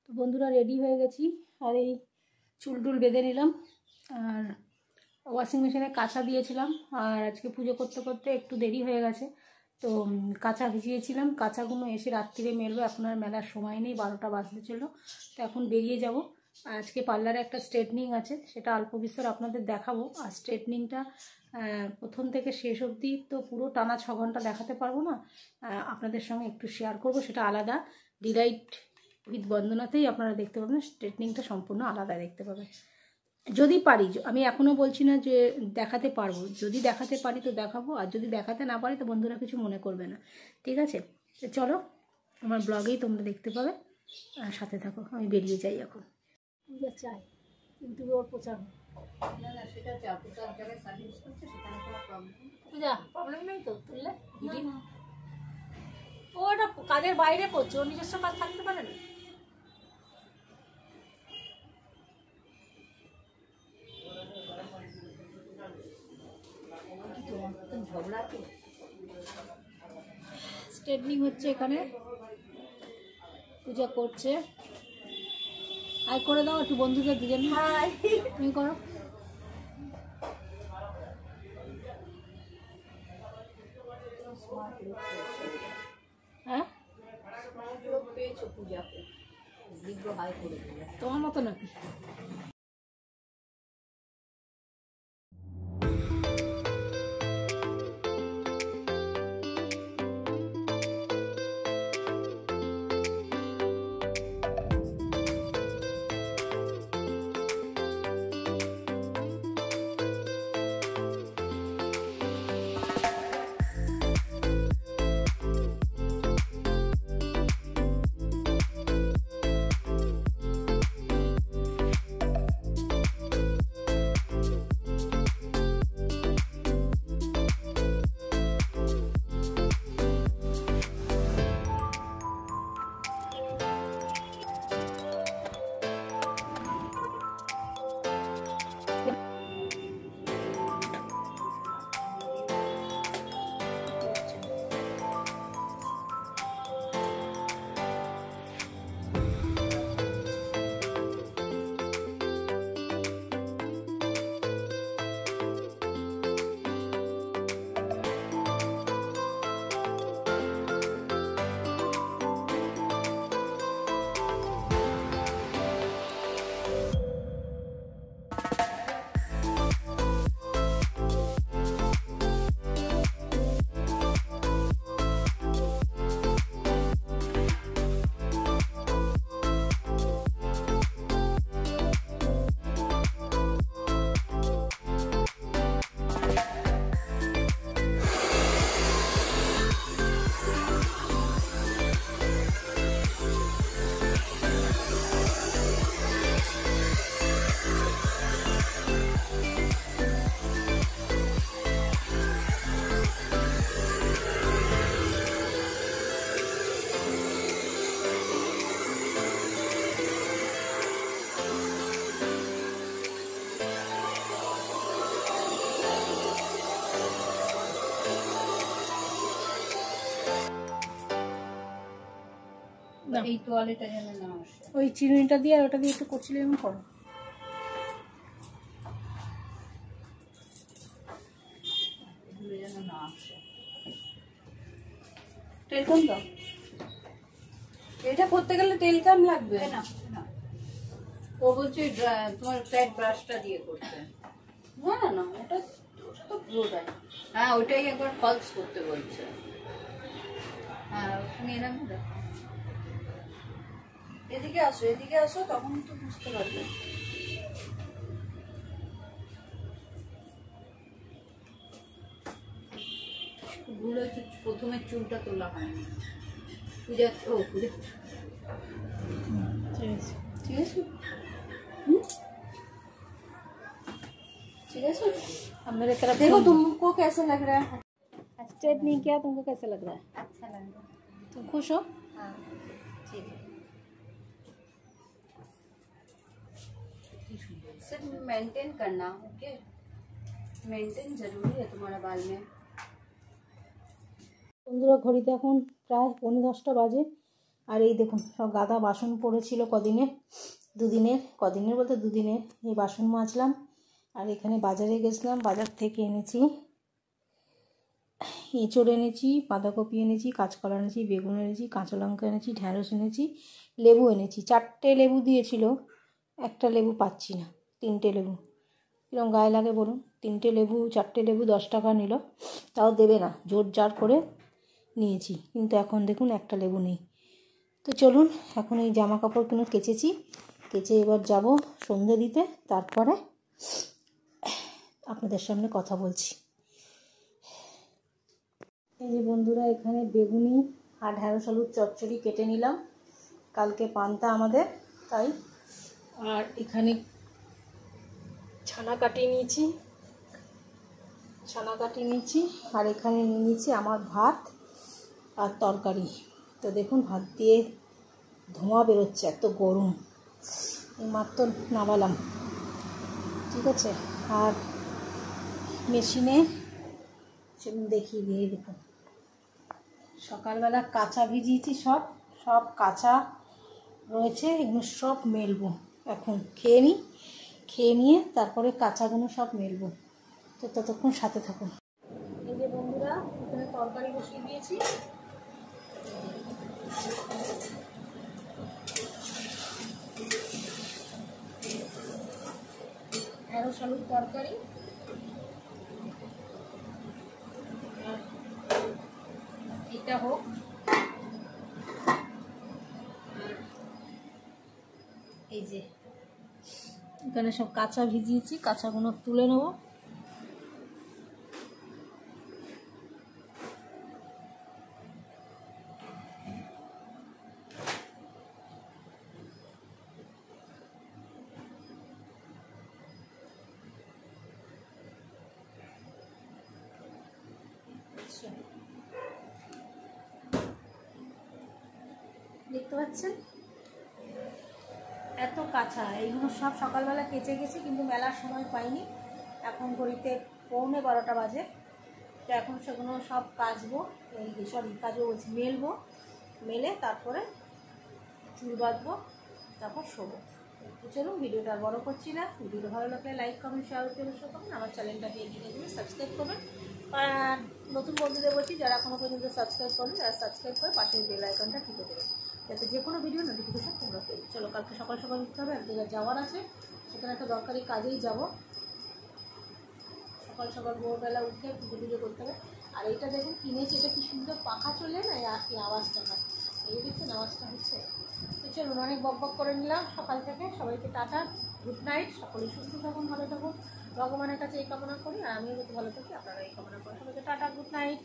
তো বন্ধুরা রেডি হয়ে গেছি, আর এই চুল টুল বেঁধে নিলাম, আর ওয়াশিং মেশিনে কাঁচা দিয়েছিলাম, আর আজকে পুজো করতে করতে একটু দেরি হয়ে গেছে, তো কাঁচা ভিজিয়েছিলাম, কাঁচাগুলো এসে রাত্রিরে মেলবো। এখন আর মেলার সময় নেই, 12টা বাজতে চলো, তো এখন বেরিয়ে যাব। আজকে পার্লারে একটা স্ট্রেটনিং আছে, সেটা অল্প বিস্তর আপনাদের দেখাবো। আর স্ট্রেটনিংটা প্রথম থেকে শেষ অবধি তো পুরো টানা 6 ঘন্টা দেখাতে পারবো না, আপনাদের সঙ্গে একটু শেয়ার করব, সেটা আলাদা ডিলাইট উইথ বন্দনাতেই আপনারা দেখতে পাবেন। স্ট্রেটনিংটা সম্পূর্ণ আলাদা দেখতে পাবেন যদি পারি। আমি এখনও বলছি না যে দেখাতে পারবো, যদি দেখাতে পারি তো দেখাবো, আর যদি দেখাতে না পারি তো বন্ধুরা কিছু মনে করবে না, ঠিক আছে? তো চলো, আমার ব্লগেই তোমরা দেখতে পাবে, সাথে থাকো। আমি বেরিয়ে যাই এখন। পূজা চাই কিন্তু ওর প্রচার না, না সেটা চাই, প্রচার জায়গায় সার্ভিস করছে, সেখানে কোনো পূজা প্রবলেম নেই তো তুললে। ও এটা কাজের বাইরে করছে, ওর নিজস্ব কাজ থাকতে পারে না। স্ট্রেটনিং হচ্ছে এখানে, পূজা করছে। আর করে দাও একটু বন্ধুদের দুজন। হাই, তুমি করো। হ্যাঁ তোমার মতো নাকি? এই তোয়ালেটা যেন না আসে, ওই চিরুনিটা দিয়ে আর ওটা দিয়ে একটু করছিলে এমন করো। যেন না আসে। তেল কম দাও, এটা করতে গেলে তেল কম লাগবে না। ও বলছে তোমার ফ্ল্যাট ব্রাশটা দিয়ে করতে। না না না, ওটা তো পুরোটাই। হ্যাঁ ওইটাই একবার ফলস করতে বলছে। হ্যাঁ তুমি এরকম দেখো, এদিকে আসো, এদিকে আসো, তখন তো বুঝতে পারবে। ভুল হচ্ছে, প্রথমে চুলটা তোলা হয়নি। পূজা ও পূজা ঠিক আছে, ঠিক আছে, ठीक है सर। अब मेरे तरफ देखो, तुमको कैसा लग रहा है? स्ट्रेटनिंग किया, तुमको कैसा लग रहा है? अच्छा लग रहा है। तुम खुश हो? हाँ ठीक है। सिर्फ मेंटेन करना, ओके? मेंटेन जरूरी है तुम्हारा बाल में। বন্ধুরা ঘড়িতে এখন প্রায় 9:45 বাজে, আর এই দেখুন সব গাদা বাসন পড়েছিল কদিনের বলতে দুদিনের, এই বাসন মাজলাম। আর এখানে বাজারে গেছিলাম, বাজার থেকে এনেছি এঁচড় এনেছি, বাঁধাকপি এনেছি, কাঁচকলা এনেছি, বেগুন এনেছি, কাঁচা লঙ্কা এনেছি, ঢ্যাঁড়স এনেছি, লেবু এনেছি। 4টে লেবু দিয়েছিল, একটা লেবু পাচ্ছি না, 3টে লেবু। কিরকম গায়ে লাগে বলুন, 3টে লেবু 4টে লেবু 10 টাকা নিল, তাও দেবে না, জোর জার করে নিয়েছি। কিন্তু এখন দেখুন একটা লেবু নেই। তো চলুন, এখন এই জামা কাপড়গুলো কেচেছি, কেচে এবার যাব সন্ধে দিতে, তারপরে আপনাদের সামনে কথা বলছি। এই যে বন্ধুরা, এখানে বেগুনি আর ঢ্যাঁড়স আলুর চচ্চড়ি কেটে নিলাম, কালকে পান্তা আমাদের তাই। আর এখানে ছানা কাটিয়ে নিয়েছি, আর এখানে নিয়ে নিয়েছি আমার ভাত আর তরকারি। তো দেখুন ভাত দিয়ে ধোঁয়া বেরোচ্ছে, এত গরম, মাত্র নামালাম, ঠিক আছে। আর মেশিনে সেদিন দেখিয়ে দিয়ে দেখুন সকালবেলা কাঁচা ভিজিয়েছি, সব কাঁচা রয়েছে, এগুলো সব মেলবো। এখন খেয়ে নিয়ে তারপরে কাঁচাগুলো সব মেলবো। তো ততক্ষণ সাথে থাকুন। এই যে বন্ধুরা, এখানে তরকারি বসিয়ে দিয়েছি, ঢ্যাঁড়স আলুর তরকারি। এটা হোক, এই যে এখানে সব কাঁচা ভিজিয়েছি, কাঁচাগুলো তুলে নেব। দেখতে পাচ্ছেন এত কাঁচা, এইগুলো সব সকালবেলা কেচে গেছি, কিন্তু মেলার সময় পাইনি। এখন ঘড়িতে 11:45 বাজে। তো এখন সেগুলো সব কাচবো, বলছি মেলবো, মেলে তারপরে চুল বাঁধবো, তারপর শোবো। তো চলুন, ভিডিওটা আর বড় করছি না। ভিডিওটা ভালো লাগলে লাইক কমেন্ট শেয়ার করতে অবশ্যই করবেন, আমার চ্যানেলটাকে এগিয়ে দিন, সাবস্ক্রাইব করবেন। আর নতুন বন্ধুদের বলছি, যারা এখনও পর্যন্ত সাবস্ক্রাইব করেন, যারা সাবস্ক্রাইব করে পাশের বেল আইকনটা টিপে দেবেন, যাতে যে কোনো ভিডিও নোটিফিকেশন তোমরা পেয়ে। চলো, কালকে সকাল সকাল উঠতে হবে, এক জায়গায় যাওয়ার আছে, সেখানে একটা দরকারি কাজেই যাব। সকাল সকাল ভোরবেলা উঠে পুজো করতে হবে। আর এইটা দেখুন কিনেছি, এটা কি সুন্দর পাখা চলে না, এই আওয়াজটা হয়, এই দেখছেন আওয়াজটা হচ্ছে। তো চলুন, অনেক বক করে নিলাম সকাল থেকে। সবাইকে টাটা, গুড নাইট, সকলেই সুস্থ থাকুন, ভালো থাকুন, ভগবানের কাছে এই কামনা করি। আর আমিও যদি ভালো থাকি, আপনারা এই কামনা করেন। সবাইকে টাটা, গুড নাইট।